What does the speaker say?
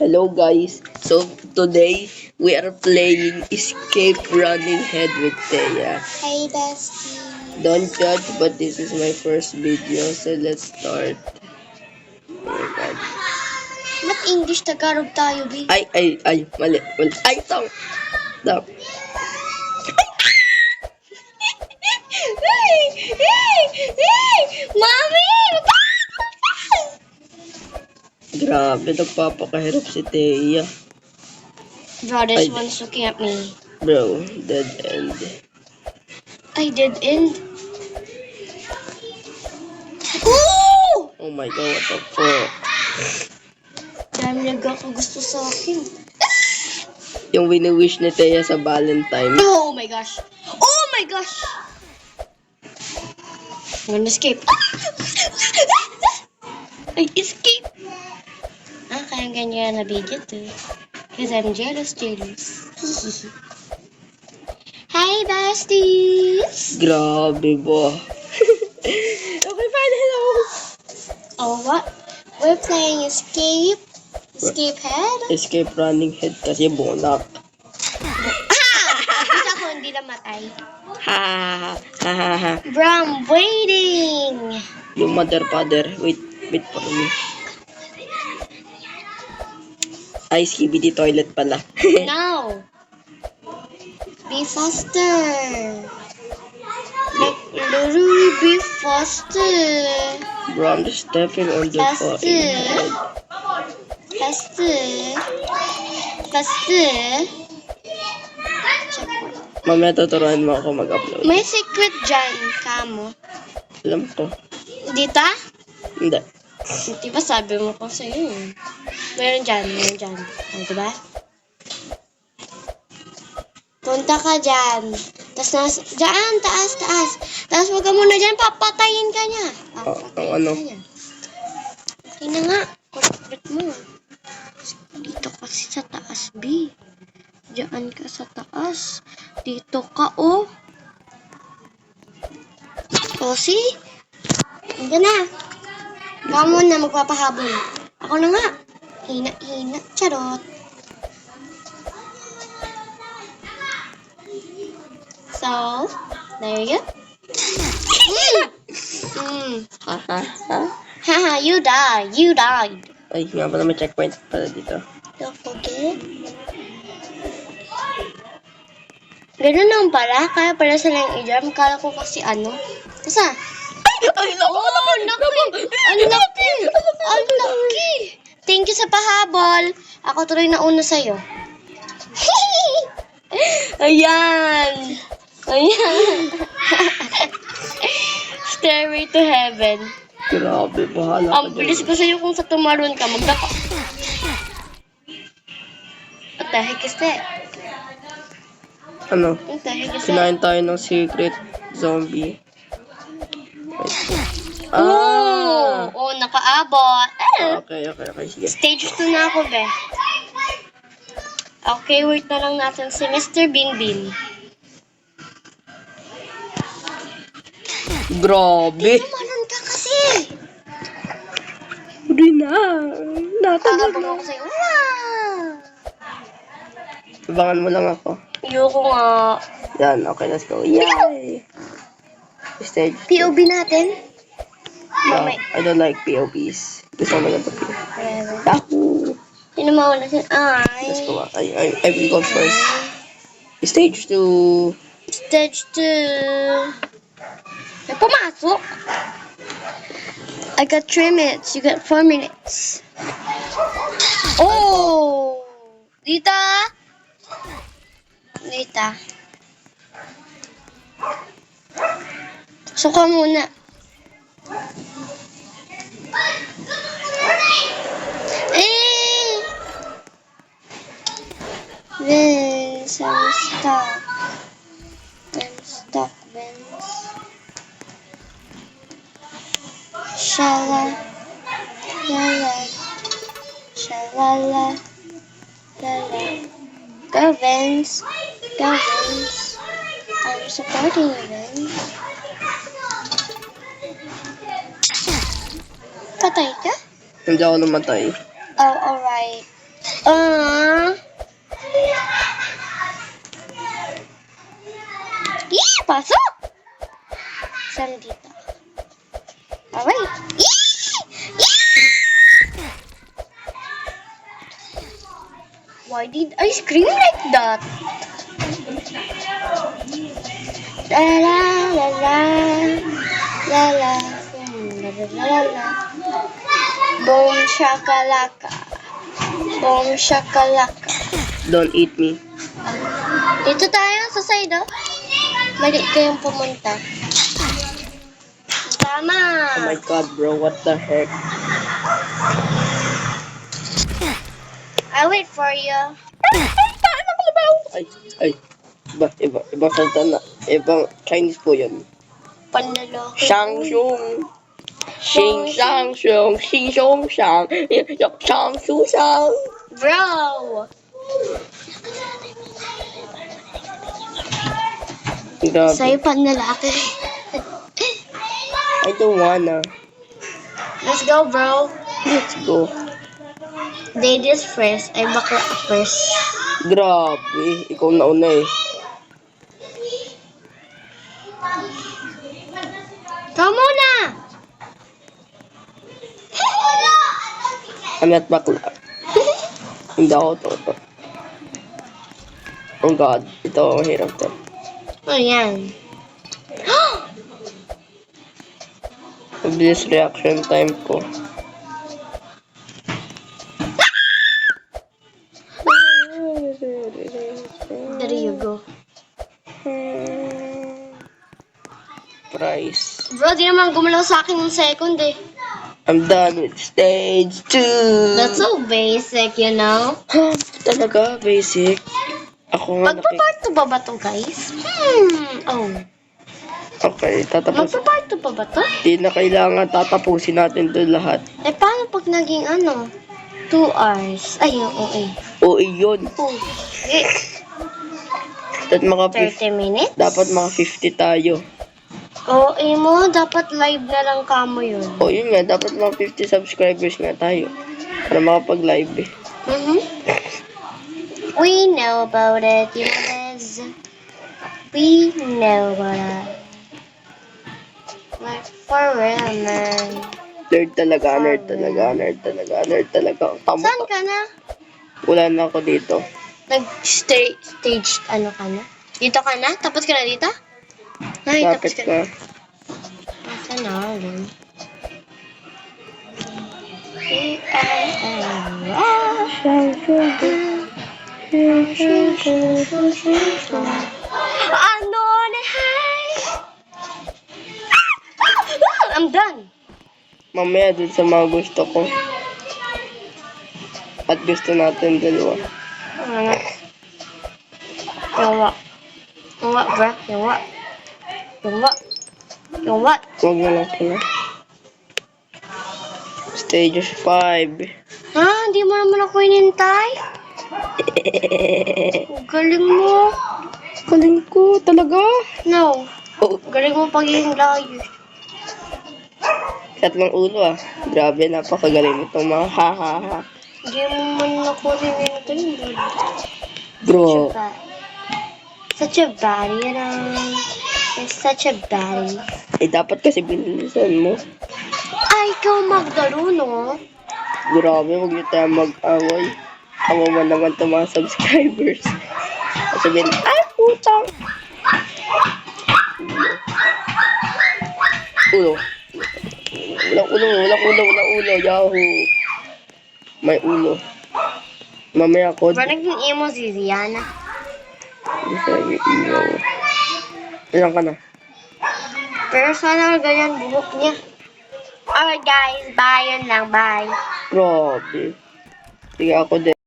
Hello guys, so today we are playing Escape Running Head with Thea. Hey, bestie. Don't judge, but this is my first video, so let's start. Oh my god. Ba't English Tagalog tayo, B? Ay, mali. Ay, stop. Stop. Mami! Grabe, nagpapakahirap si Thea. Bro, this Ay. one's looking at me. Bro, dead end. I did end. Ooh! Oh my god, what the fuck? Dami nagkakagusto sa akin. Yung wini-wish ni Thea sa Valentine. Oh my gosh. Oh my gosh! I'm gonna escape. I escape. Kaya ganyan na video too. Because I'm jealous. Hi, besties! Grabe ba? Okay, fine, hello. Oh, what? We're playing Escape Head? Escape Running Head kasi bonak. Bisa ako hindi namatay. Ha ha ha. Bro, I'm waiting! Yung mother father. Wait for me. Ay, skibidi toilet pala. No! Be faster! Like, literally be faster! Bro, I'm just stepping on the fucking head. Faster! Mamaya tuturuan mo ako mag-upload. May secret dyan, kamo. Alam ko. Dito? Hindi. Diba sabi mo ko sa'yo yun? Meron dyan. O, diba? Punta ka dyan. Dyan, taas. Tapos wag ka muna dyan, papatayin ka niya. Ang ano? Okay na nga, kulit mo. Dito kasi sa taas, B. Diyan ka sa taas. Dito ka, oh. O, see? Hanggang na. Kamu na magpapahabol. Ako na nga. Hina. Charot. So, there you go. Haha, you died. Ay, nga pala may checkpoint pala dito. Don't forget. Ganun lang pala. Kaya pala silang i-jam. Kala ko kasi ano. Basta. Ay, naku! Ang laki! Thank you sa pahabol. Ako tuloy na una sa'yo. Ayan. Stairway to heaven. Grabe, bahala ka Ang bilis ko sa'yo kung sa tumaron ka. Magdapa. What the heck is that? Ano? What the heck is that? Kinain tayo ng secret zombie. Oh, nakaabot. Okay, sige. Stage 2 na ako, be. Okay, wait na lang natin si Mr. Binbin. Grabe! Tumalon ka kasi! Hindi na. Natanggal Aabang na. ako sa'yo. Wow! Abangan mo lang ako. Ayoko nga. Yan, okay, let's go. Yay! Stage. POV natin? No, Mamay. I don't like POVs. Gusto ko lang ito. Whatever. Yahoo! Sino mauna si Ay? Let's go. I will go first. Stage 2. Stage 2. May pumasok. I got 3 minutes. You got 4 minutes. Oh! Dita! Suka muna. Vince, I'm stuck. Vince. Shala. Go, Vince. I'm supporting you, Vince. Patay ka? Hindi ako namatay. Oh, alright. Ah. Pasok! Saan dito? Alright. Why did I scream like that? La la la la la la la la la. Boom shakalaka. Boom shakalaka. Don't eat me. Dito tayo sa side, oh. Mali kayong pumunta. Tama. Oh my god, bro. What the heck? I'll wait for you. Ay. Ibang salita na. Ibang Chinese po yun. Panlalaki. Shang Shung. Xing Shang Shung. Xing Shung Shang. Shang Shu Shang. Bro! Grabe. Sa'yo panlalaki. I don't wanna. Let's go, bro. Let's go. Ladies first. Ay, bakla first. Grabe. Ikaw na una eh. Ikaw muna! I'm not bakla. Hindi ako toto. Oh god. Ito, mahirap to. Oh, yan. Mabilis reaction time ko. There you go. Price. Bro, di naman gumalaw sa akin ng second eh. I'm done with stage 2. That's so basic, you know? Talaga, basic. Ako nga Magpa-part 2 ba to, guys? Oh. Okay, tatapos. Magpa-part 2 ba to? Di na kailangan tatapusin natin to lahat. Eh, paano pag naging 2 hours? Ay, oo eh. O iyon. Oh, eh. Dapat mga 30 minutes? dapat mga 50 tayo. Oo, mo, dapat live na lang kamo yun. O yun nga, dapat mga 50 subscribers nga tayo. Para makapag-live eh. We know about it, you know this. We know about it. Like, for real, man. Nerd talaga. Tama Saan ka. ka na? Wala na ako dito. Nag-stage, ka na? Dito ka na? Tapos ka na dito? Ay, tapos Lapit ka na. ka. Asa na, rin? Ano na, hi? I'm done. Mamaya dun sa mga gusto ko. At gusto natin dalawa. Yung what, bro? Yung what? Huwag mo lang pala. Stage 5. Ha? Hindi mo naman ako inintay? Galing mo. Galing ko, talaga. No. Oh, Galing mo pagiging layo. tatlong ulo ah. Grabe, napakagaling itong mga ha-ha-ha. Hindi mo man ako inintay. Bro, Such a baddie, you know. You're such a baddie. eh dapat kasi binilisan mo. Ay, ikaw magdalo, no? Grabe, huwag niyo tayo mag-away. Kawawa naman itong mga subscribers. Sabihin, ay putang! Ulo. Walang ulo, yahoo. May ulo. Mamaya ko. Parang naging emo si Ziana. Hindi siya nag-iiyaw. Ilan ka na? Pero sana ganyan buhok niya. Alright guys, bye. Yan lang, bye. Grabe. Sige ako din.